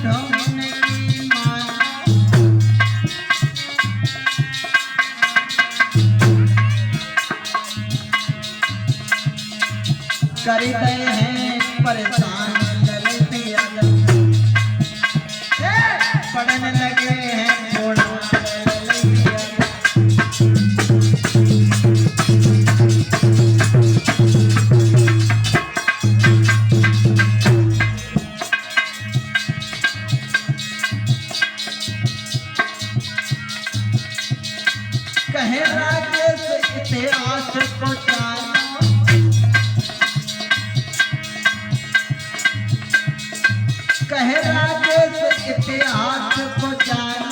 ढूंढने की मानो करते हैं परेशान ललित यादव पढ़ने लगे हैं थोड़ा कहे राजेश इतिहास को जानो कहे राजेश इतिहास को जानो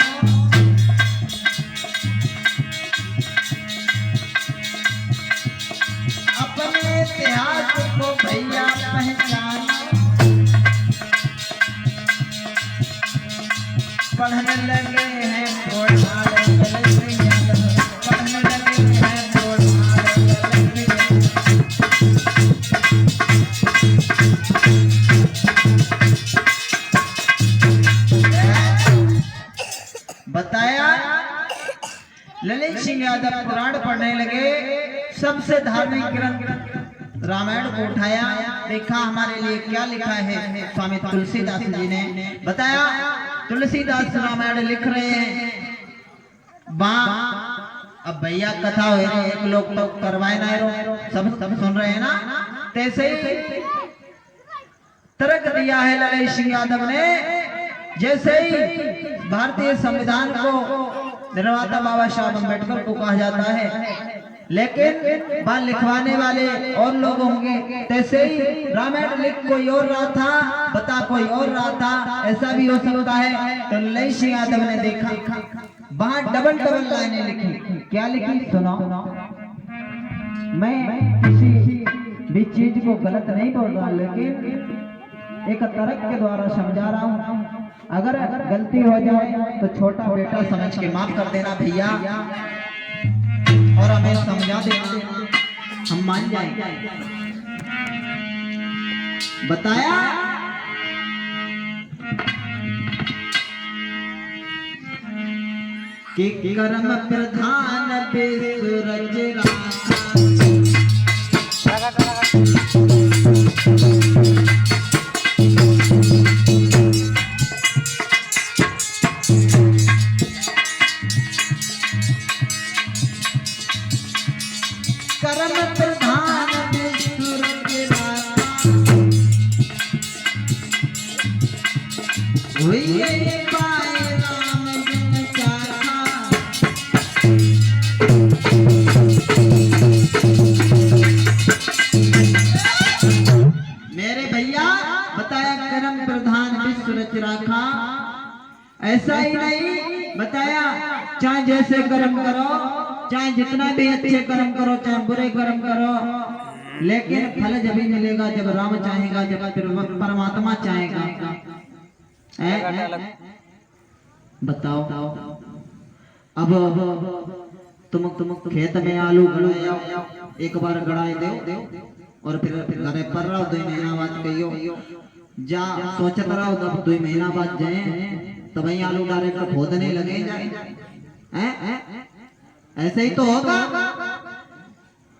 अपने इतिहास को भैया पहचानो पढ़ने लगे हैं घोड़ारे ललित यादव पढ़ने लगे हैं घोड़ारे ललित यादव बताया ललित सिंह यादव पुराण पढ़ने लगे सबसे धार्मिक ग्रंथ रामायण को उठाया देखा हमारे लिए क्या लिखा है स्वामी तुलसीदास जी ने बताया तुलसीदास रामायण लिख रहे हैं अब भैया कथा हो रही है एक लोग तो करवाए ना रो सब सुन रहे हैं ना तैसे ही तर्क दिया है ललित सिंह यादव ने जैसे ही भारतीय संविधान को निर्माता बाबा साहब अम्बेडकर को कहा जाता है लेकिन बाल लिखवाने वाले और लोग होंगे तैसे ही रामायण लिख कोई और रहा था बता कोई और रहा था ऐसा भी हो सकता है तो ललित सिंह यादव ने देखा वहां डबल लाइनें लिखी क्या लिखी सुनो मैं किसी भी चीज को गलत नहीं बोल रहा लेकिन एक तर्क के द्वारा समझा रहा हूँ अगर गलती हो जाए तो छोटा बेटा समझ के माफ कर देना भैया और हमें समझा देना हम मान जाएंगे बताया कि कर्म प्रधान सूरज कर्म प्रधान सूरज हुई पाए राम जन चाहा मेरे भैया बताया कर्म प्रधान विश्व रच राखा ऐसा ही नहीं बताया चाहे जैसे कर्म करो चाहे जितना भी अच्छे कर्म करो चाहे बुरे कर्म करो लेकिन फल जब ही मिलेगा जब राम चाहेगा जब परमात्मा चाहेगा बताओ अब तुम खेत में आलू गड़ाए एक बार गड़ाए दो और फिर घरे पर रहो 2 महीना बाद कहियो जा सोचत रहो तब 2 महीना बाद जाए तब ही आलू डायरेक्ट खोदने लगे जाए ऐसे ही तो होगा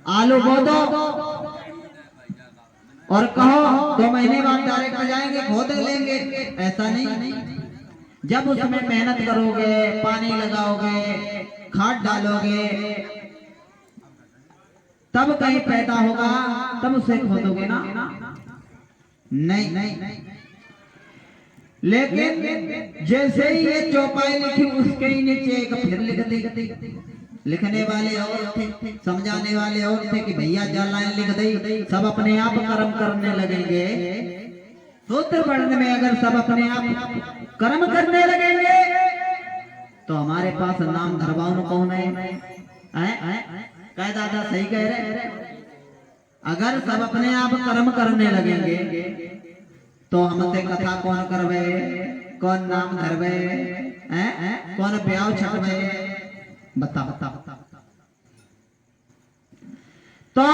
आलू बो दो और कहो 2 महीने बाद डायरेक्ट जाएंगे खोद लेंगे ऐसा नहीं जब उसमें मेहनत करोगे पानी लगाओगे खाद डालोगे तब कहीं पैदा होगा तब उसे खोदोगे ना नहीं लेकिन जैसे ही ये चौपाई लिखी उसके ही नीचे एक फिर लिख दी लिखने वाले और थे समझाने वाले और थे कि भैया 4 लाइन लिख दी सब अपने आप कर्म करने लगेंगे सूत्र पढ़ने में अगर सब अपने आप कर्म करने लगेंगे तो हमारे पास नाम धरवाओ कौन है कह दादा सही कह रहे अगर सब अपने आप कर्म करने लगेंगे तो हमसे कथा कौन करवे कौन नाम धरवे कौन ब्याह छकवे बता तो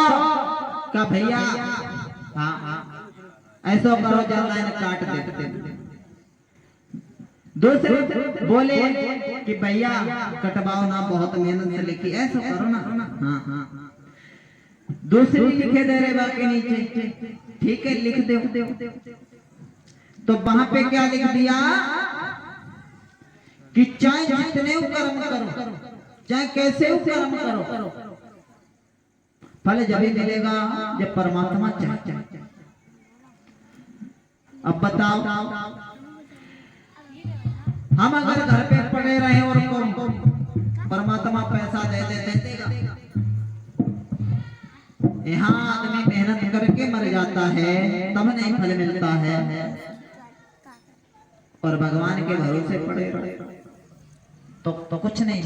क्या भैया हाँ ऐसा करो 4 लाइन काट देते दूसरे बोले कि भैया कटवाओ ना, बहुत मेहनत से लिखी, ऐसा करो ना। हाँ दूसरी लिखे दे रहे बाकी नीचे, ठीक है लिख दे। तो वहां पे क्या लिख दिया कि चाहे जितने कर्म करो, चाहे कैसे कर्म करो, फल जब ही मिलेगा जब परमात्मा चाहे। अब बताओ, हम अगर घर पे पड़े रहे और परमात्मा पैसा दे देगा, यहाँ आदमी मेहनत करके मर जाता है तब नहीं फल मिलता है, और भगवान के भरोसे पड़े तो कुछ नहीं।